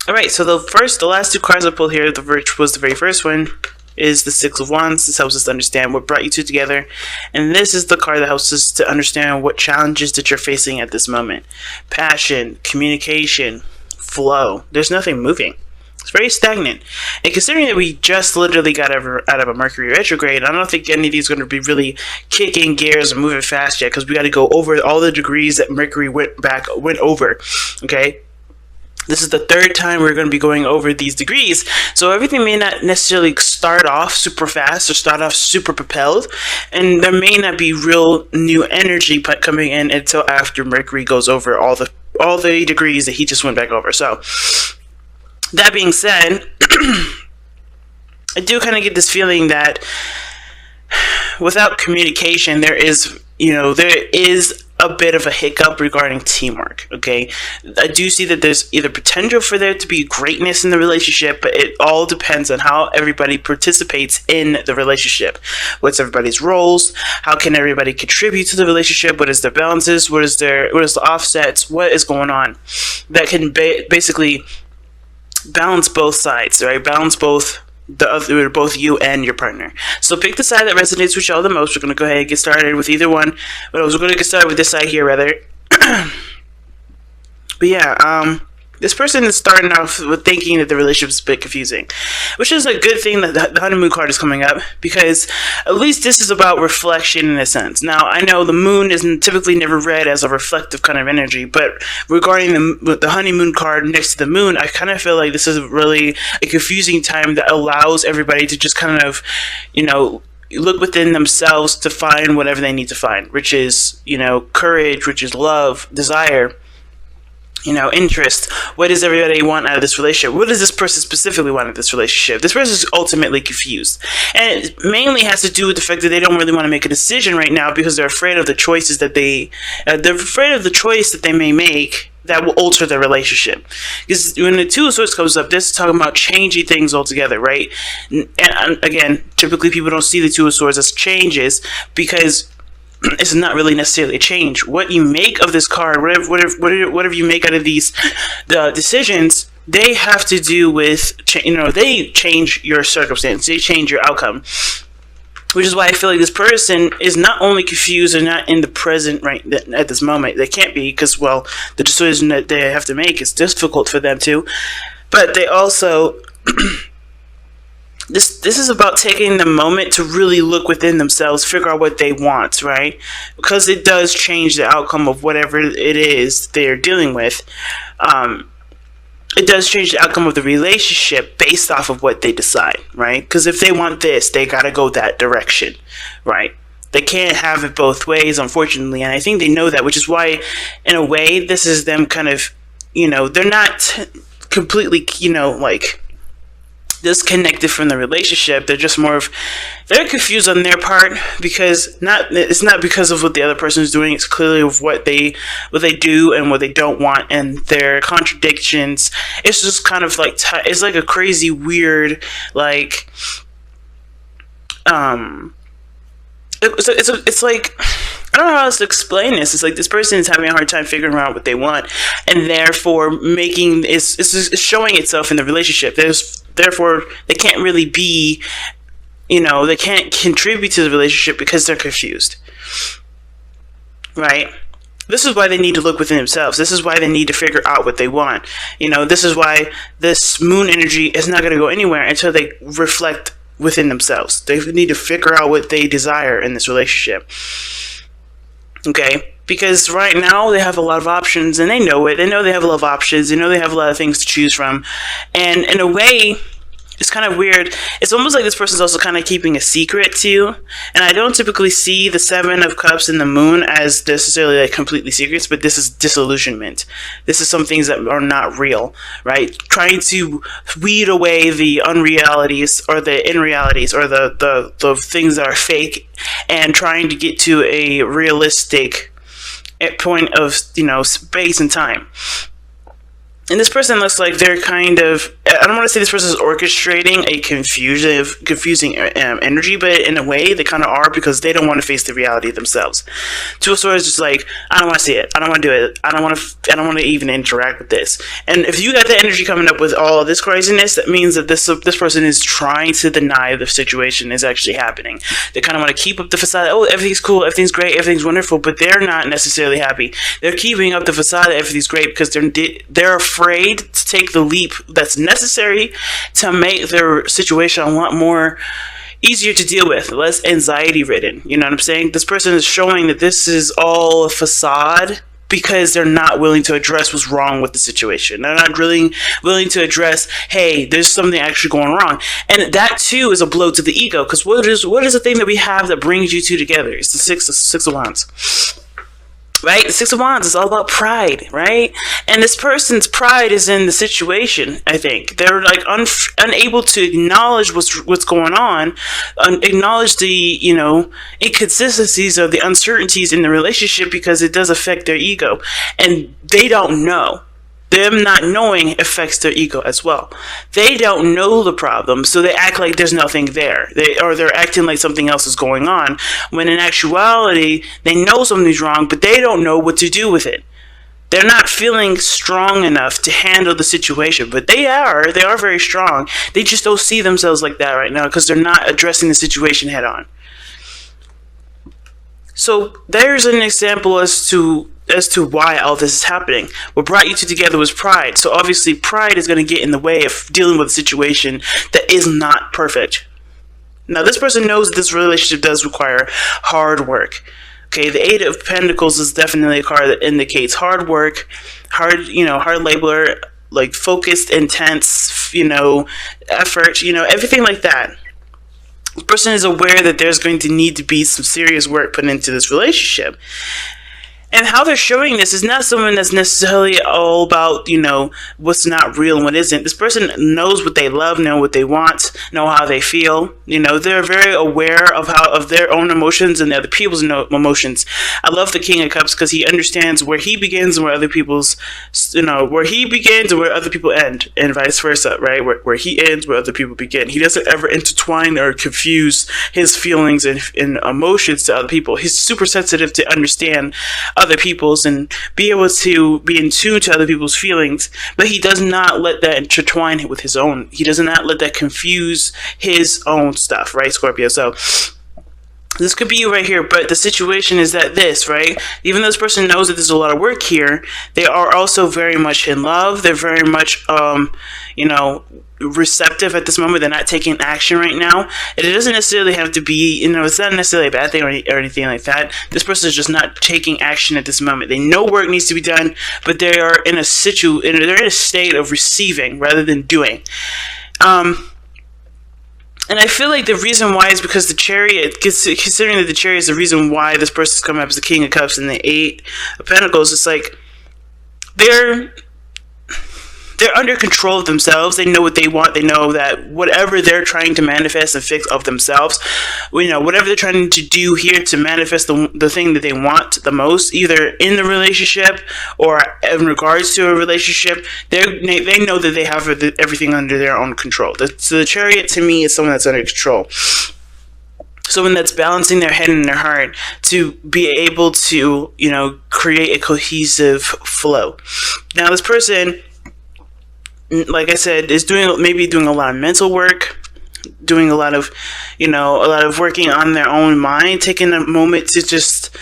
All right, so the last two cards I pulled here, which was the very first one, is the Six of Wands. This helps us to understand what brought you two together. And this is the card that helps us to understand what challenges that you're facing at this moment. Passion, communication, flow. There's nothing moving. It's very stagnant. And considering that we just literally got out of a Mercury retrograde, I don't think any of these are going to be really kicking gears and moving fast yet, because we got to go over all the degrees that Mercury went over. Okay? This is the third time we're going to be going over these degrees, so everything may not necessarily start off super fast or start off super propelled, and there may not be real new energy coming in until after Mercury goes over all the degrees that he just went back over. So that being said, I do kind of get this feeling that without communication, there is a bit of a hiccup regarding teamwork. Okay, I do see that there's either potential for there to be greatness in the relationship, but it all depends on how everybody participates in the relationship. What's everybody's roles? How can everybody contribute to the relationship? What is their balances? What is the offsets? What is going on that can basically balance both sides, right? Balance both you and your partner. So pick the side that resonates with y'all the most. We're going to go ahead and get started with either one, but we're going to get started with this side here rather. But yeah, this person is starting off with thinking that the relationship is a bit confusing, which is a good thing that the honeymoon card is coming up, because at least this is about reflection in a sense. Now, I know the moon is typically never read as a reflective kind of energy, but regarding the honeymoon card next to the moon, I kind of feel like this is really a confusing time that allows everybody to just kind of, look within themselves to find whatever they need to find, which is, courage, which is love, desire, interest. What does everybody want out of this relationship? What does this person specifically want out of this relationship? This person is ultimately confused. And it mainly has to do with the fact that they don't really want to make a decision right now because they're afraid of the choices that they're afraid of the choice that they may make that will alter their relationship. Because when the Two of Swords comes up, this is talking about changing things altogether, right? And again, typically people don't see the Two of Swords as changes because it's not really necessarily a change. What you make of this card, whatever you make out of the decisions, they have to do with, they change your circumstance, they change your outcome. Which is why I feel like this person is not only confused and not in the present right at this moment. They can't be because, well, the decision that they have to make is difficult for them too. But they also... This is about taking the moment to really look within themselves, figure out what they want, right? Because it does change the outcome of whatever it is they're dealing with. It does change the outcome of the relationship based off of what they decide, right? Because if they want this, they gotta go that direction, right? They can't have it both ways, unfortunately, and I think they know that, which is why, in a way, this is them kind of, they're not completely, disconnected from the relationship. They're just they're confused on their part because it's not because of what the other person is doing. It's clearly of what they do and what they don't want and their contradictions. It's just kind of like it's like a crazy weird it's like, I don't know how else to explain this. It's like this person is having a hard time figuring out what they want, and therefore it's showing itself in the relationship. Therefore, they can't really be, they can't contribute to the relationship because they're confused, right? This is why they need to look within themselves. This is why they need to figure out what they want. This is why this moon energy is not going to go anywhere until they reflect within themselves. They need to figure out what they desire in this relationship. Okay? Because right now they have a lot of options and they know it. They know they have a lot of options. They know they have a lot of things to choose from. And in a way, it's kind of weird. It's almost like this person's also kind of keeping a secret too. And I don't typically see the Seven of Cups and the Moon as necessarily like completely secrets, but this is disillusionment. This is some things that are not real, right? Trying to weed away the unrealities or the unrealities or the things that are fake and trying to get to a realistic point of, space and time. And this person looks like they're kind of I don't want to say this person is orchestrating a confusing energy, but in a way they kind of are, because they don't want to face the reality themselves. Two of Swords is just like, I don't want to see it. I don't want to do it. I don't want to even interact with this. And if you got the energy coming up with all of this craziness, that means that this person is trying to deny the situation is actually happening. They kind of want to keep up the facade. Oh, everything's cool, everything's great, everything's wonderful, but they're not necessarily happy. They're keeping up the facade that everything's great because they're afraid to take the leap that's necessary to make their situation a lot more easier to deal with, less anxiety ridden. You know what I'm saying? This person is showing that this is all a facade because they're not willing to address what's wrong with the situation. They're not really willing to address, hey, there's something actually going wrong. And that too is a blow to the ego, because what is the thing that we have that brings you two together? It's the six of wands. Right? The Six of Wands is all about pride, right? And this person's pride is in the situation, I think. They're like unable to acknowledge what's going on, acknowledge the, inconsistencies of the uncertainties in the relationship, because it does affect their ego. And they don't know. Them not knowing affects their ego as well. They don't know the problem, so they act like there's nothing there. They're acting like something else is going on, when in actuality, they know something's wrong, but they don't know what to do with it. They're not feeling strong enough to handle the situation, but they are very strong. They just don't see themselves like that right now, because they're not addressing the situation head on. So there's an example as to why all this is happening. What brought you two together was pride. So obviously pride is going to get in the way of dealing with a situation that is not perfect. Now this person knows that this relationship does require hard work. Okay, the Eight of Pentacles is definitely a card that indicates hard work, hard labor, like focused, intense, effort, everything like that. This person is aware that there's going to need to be some serious work put into this relationship. And how they're showing this is not someone that's necessarily all about, what's not real and what isn't. This person knows what they love, know what they want, know how they feel. They're very aware of their own emotions and other people's emotions. I love the King of Cups because he understands where he begins and where other people's, where he begins and where other people end, and vice versa, right? Where he ends, where other people begin. He doesn't ever intertwine or confuse his feelings and emotions to other people. He's super sensitive to understand other people's and be able to be in tune to other people's feelings, but he does not let that intertwine with his own. He does not let that confuse his own stuff, right, Scorpio? So this could be you right here, but the situation is that right? Even though this person knows that there's a lot of work here, they are also very much in love. They're very much, receptive at this moment. They're not taking action right now. And it doesn't necessarily have to be, it's not necessarily a bad thing or anything like that. This person is just not taking action at this moment. They know work needs to be done, but they are in a they're in a state of receiving rather than doing. And I feel like the reason why is because the Chariot, considering that the Chariot is the reason why this person's coming up as the King of Cups and the Eight of Pentacles, it's like they're under control of themselves. They know what they want. They know that whatever they're trying to manifest and fix of themselves, whatever they're trying to do here to manifest the thing that they want the most, either in the relationship or in regards to a relationship, they know that they have everything under their own control. So the Chariot to me is someone that's under control. Someone that's balancing their head and their heart to be able to, create a cohesive flow. Now this person, like I said, is doing a lot of mental work, doing a lot of working on their own mind, taking a moment to just,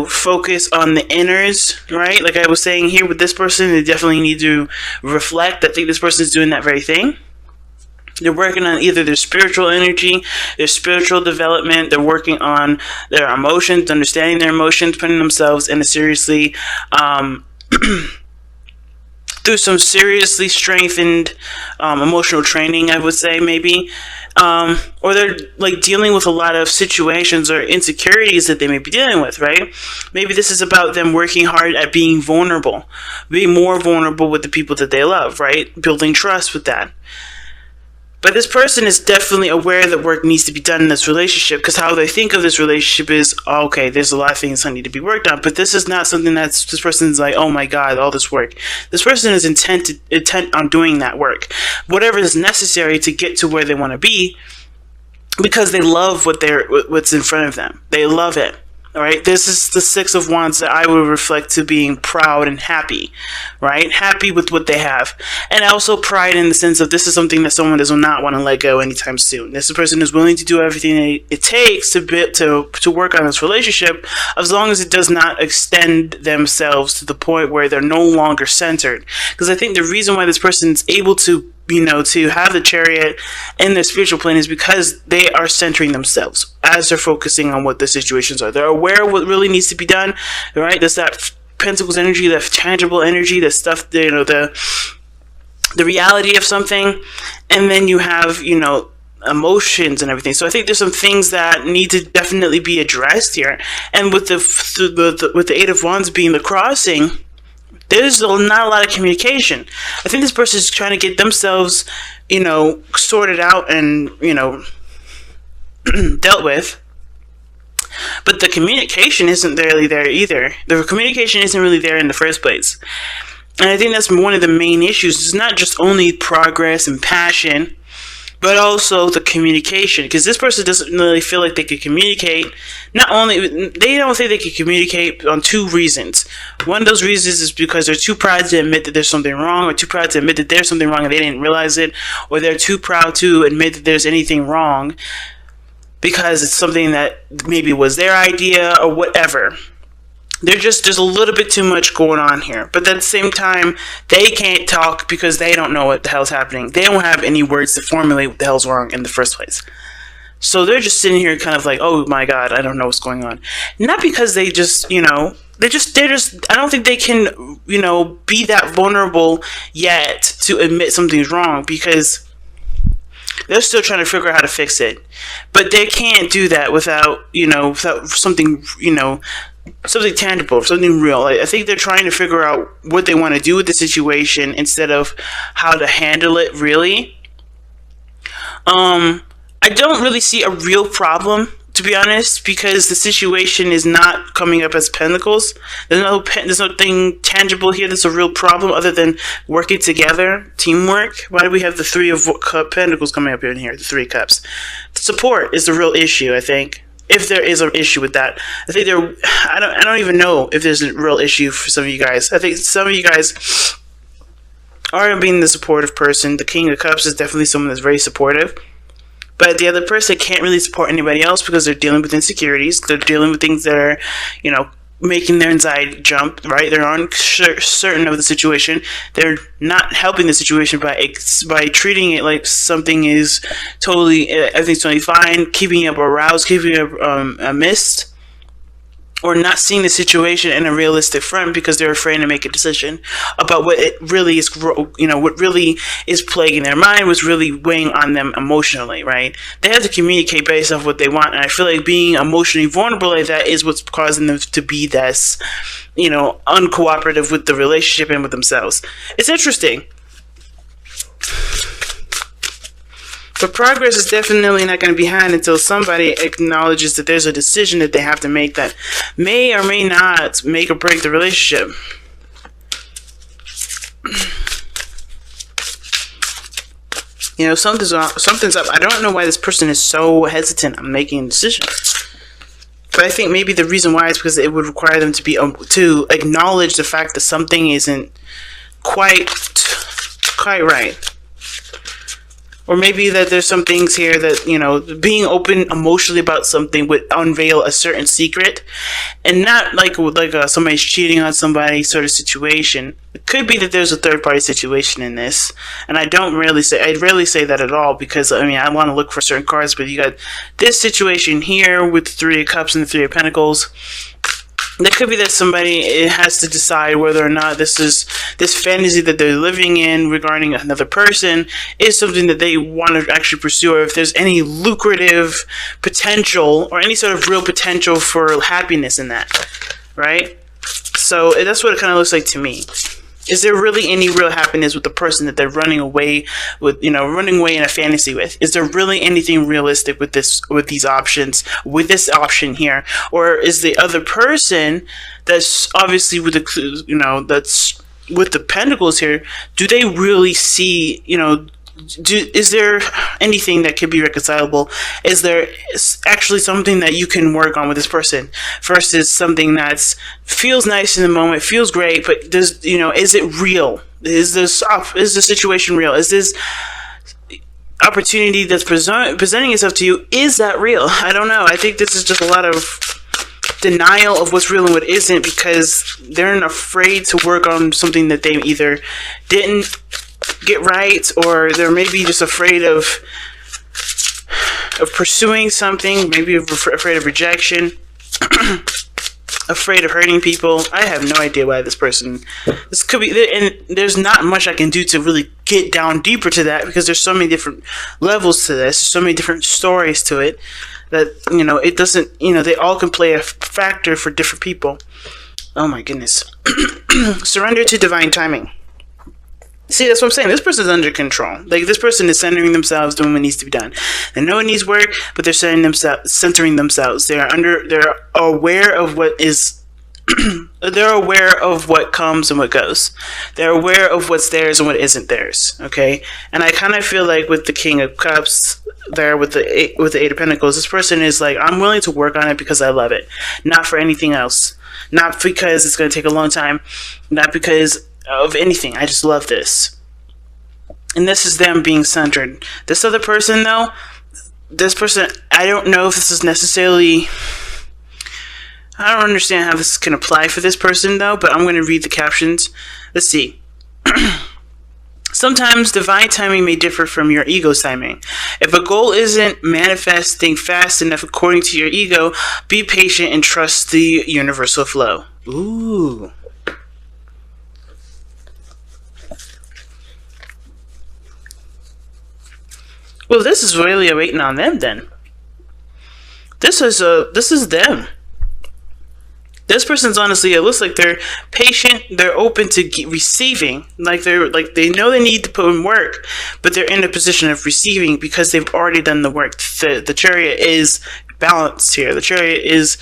focus on the inners, right? Like I was saying here with this person, they definitely need to reflect. I think this person is doing that very thing. They're working on either their spiritual energy, their spiritual development. They're working on their emotions, understanding their emotions, putting themselves in a seriously, through some seriously strengthened emotional training, I would say, maybe. Or they're like dealing with a lot of situations or insecurities that they may be dealing with, right? Maybe this is about them working hard at being vulnerable, being more vulnerable with the people that they love, right? Building trust with that. But this person is definitely aware that work needs to be done in this relationship, because how they think of this relationship is, oh, okay, there's a lot of things that need to be worked on. But this is not something that's, this person's like, oh my God, all this work. This person is intent on doing that work, whatever is necessary to get to where they want to be, because they love what's in front of them. They love it. All right, this is the Six of Wands that I would reflect to being proud and happy, right? Happy with what they have. And also pride in the sense of this is something that someone does not want to let go anytime soon. This person is willing to do everything it takes to work on this relationship, as long as it does not extend themselves to the point where they're no longer centered. Because I think the reason why this person is able to to have the Chariot in their spiritual plane is because they are centering themselves as they're focusing on what the situations are. They're aware of what really needs to be done, right? There's that Pentacles energy, that tangible energy, that stuff, the reality of something, and then you have, emotions and everything. So I think there's some things that need to definitely be addressed here. And with the Eight of Wands being the crossing, there's not a lot of communication. I think this person is trying to get themselves, sorted out and, dealt with. But the communication isn't really there either. The communication isn't really there in the first place. And I think that's one of the main issues. It's not just only progress and passion, but also the communication, because this person doesn't really feel like they could communicate. Not only, they don't think they can communicate on two reasons. One of those reasons is because they're too proud to admit that there's something wrong, or too proud to admit that there's something wrong and they didn't realize it, or they're too proud to admit that there's anything wrong because it's something that maybe was their idea or whatever. There's a little bit too much going on here. But at the same time, they can't talk because they don't know what the hell's happening. They don't have any words to formulate what the hell's wrong in the first place. So they're just sitting here kind of like, oh my God, I don't know what's going on. Not because they just, they're just, I don't think they can, be that vulnerable yet to admit something's wrong, because they're still trying to figure out how to fix it. But they can't do that without something, something tangible, something real. I think they're trying to figure out what they want to do with the situation instead of how to handle it, really. I don't really see a real problem, to be honest, because the situation is not coming up as pentacles. There's nothing tangible here that's a real problem other than working together, teamwork. Why do we have the Three of Pentacles coming up in here, the Three Cups? The support is the real issue, I think. If there is an issue with that, I think I don't even know if there's a real issue for some of you guys. I think some of you guys are being the supportive person. The King of Cups is definitely someone that's very supportive. But the other person can't really support anybody else because they're dealing with insecurities. They're dealing with things that are, making their anxiety jump, right? They're uncertain of the situation. They're not helping the situation by treating it like something is everything's totally fine, keeping up aroused, keeping up a mist, or not seeing the situation in a realistic front because they're afraid to make a decision about what it really is, what really is plaguing their mind, what's really weighing on them emotionally, right? They have to communicate based off what they want, and I feel like being emotionally vulnerable like that is what's causing them to be this, uncooperative with the relationship and with themselves. It's interesting. But progress is definitely not going to be had until somebody acknowledges that there's a decision that they have to make that may or may not make or break the relationship. Something's up. I don't know why this person is so hesitant on making a decision. But I think maybe the reason why is because it would require them to acknowledge the fact that something isn't quite right. Or maybe that there's some things here that, being open emotionally about something would unveil a certain secret. And not like somebody's cheating on somebody sort of situation. It could be that there's a third party situation in this. And I rarely say that at all, because, I want to look for certain cards. But you got this situation here with the Three of Cups and the Three of Pentacles. There could be that somebody has to decide whether or not this fantasy that they're living in regarding another person is something that they want to actually pursue, or if there's any lucrative potential or any sort of real potential for happiness in that, right? So that's what it kind of looks like to me. Is there really any real happiness with the person that they're running away with, running away in a fantasy with? Is there really anything realistic with these options, with this option here? Or is the other person that's obviously with that's with the pentacles here, do they really see, is there anything that could be reconcilable? Is there actually something that you can work on with this person versus something that feels nice in the moment, feels great, but is it real? Is the situation real? Is this opportunity that's presenting itself to you, is that real? I don't know. I think this is just a lot of denial of what's real and what isn't, because they're afraid to work on something that they either didn't get right, or they're maybe just afraid of pursuing something, maybe afraid of rejection, afraid of hurting people. I have no idea why this could be, and there's not much I can do to really get down deeper to that, because there's so many different levels to this, so many different stories to it, that it doesn't, they all can play a factor for different people. Oh my goodness. Surrender to divine timing. See, that's what I'm saying. This person's under control. Like, this person is centering themselves, doing what needs to be done. They know it needs work, but they're centering themselves. They're aware of what is. They're aware of what comes and what goes. They're aware of what's theirs and what isn't theirs. Okay, and I kind of feel like with the King of Cups there, with the Eight of Pentacles, this person is like, I'm willing to work on it because I love it, not for anything else, not because it's going to take a long time, not because of anything. I just love this. And this is them being centered. This other person, though, I don't know if this is necessarily, I don't understand how this can apply for this person, though, but I'm going to read the captions. Let's see. Sometimes divine timing may differ from your ego's timing. If a goal isn't manifesting fast enough according to your ego, be patient and trust the universal flow. Ooh. Well, this is really waiting on them then. This is them. This person's honestly, it looks like they're patient, they're open to receiving. Like they know they need to put in work, but they're in a position of receiving because they've already done the work. The Chariot is balanced here. The Chariot is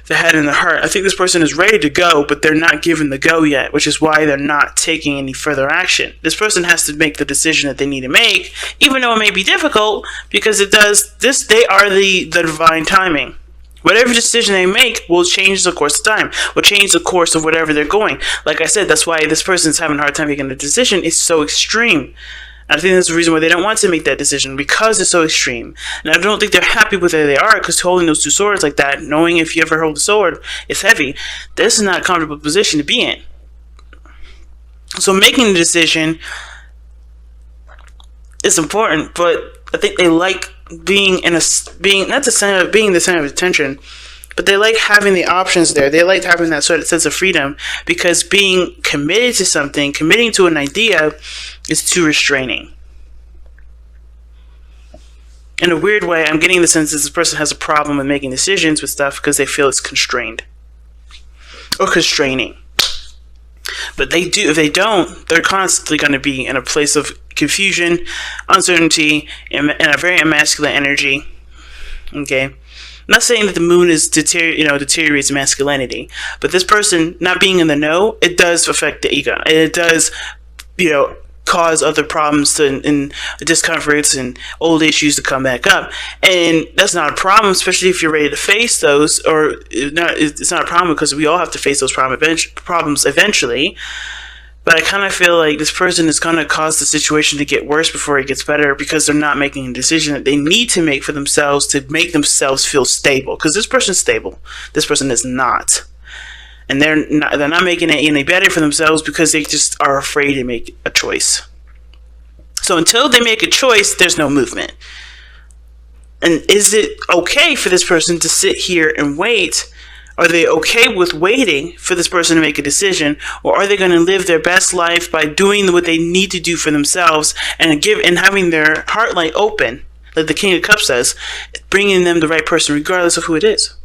the head and the heart. I think this person is ready to go, but they're not given the go yet, which is why they're not taking any further action. This person has to make the decision that they need to make, even though it may be difficult, because they are the divine timing. Whatever decision they make will change the course of time, will change the course of whatever they're going. Like I said, that's why this person's having a hard time making a decision. It's so extreme. I think that's the reason why they don't want to make that decision, because it's so extreme. And I don't think they're happy with where they are, because holding those two swords like that, knowing if you ever hold a sword, it's heavy. This is not a comfortable position to be in. So making the decision is important, but I think they like being not the center, being the center of attention, but they like having the options there. They like having that sort of sense of freedom, because being committed to something, committing to an idea, is too restraining. In a weird way, I'm getting the sense that this person has a problem with making decisions with stuff because they feel it's constrained or constraining. But they do. If they don't, they're constantly going to be in a place of confusion, uncertainty, and a very masculine energy. Okay, I'm not saying that the moon is deteriorates masculinity, but this person not being in the know, it does affect the ego. It does, cause other problems and discomforts and old issues to come back up, and that's not a problem, especially if you're ready to face those. Or it's not a problem, because we all have to face those problems eventually. But I kind of feel like this person is going to cause the situation to get worse before it gets better, because they're not making a decision that they need to make for themselves to make themselves feel stable. Because this person's stable, this person is not. And they're not making it any better for themselves, because they just are afraid to make a choice. So until they make a choice, there's no movement. And is it okay for this person to sit here and wait? Are they okay with waiting for this person to make a decision? Or are they going to live their best life by doing what they need to do for themselves, and having their heart light open, like the King of Cups says, bringing them the right person regardless of who it is?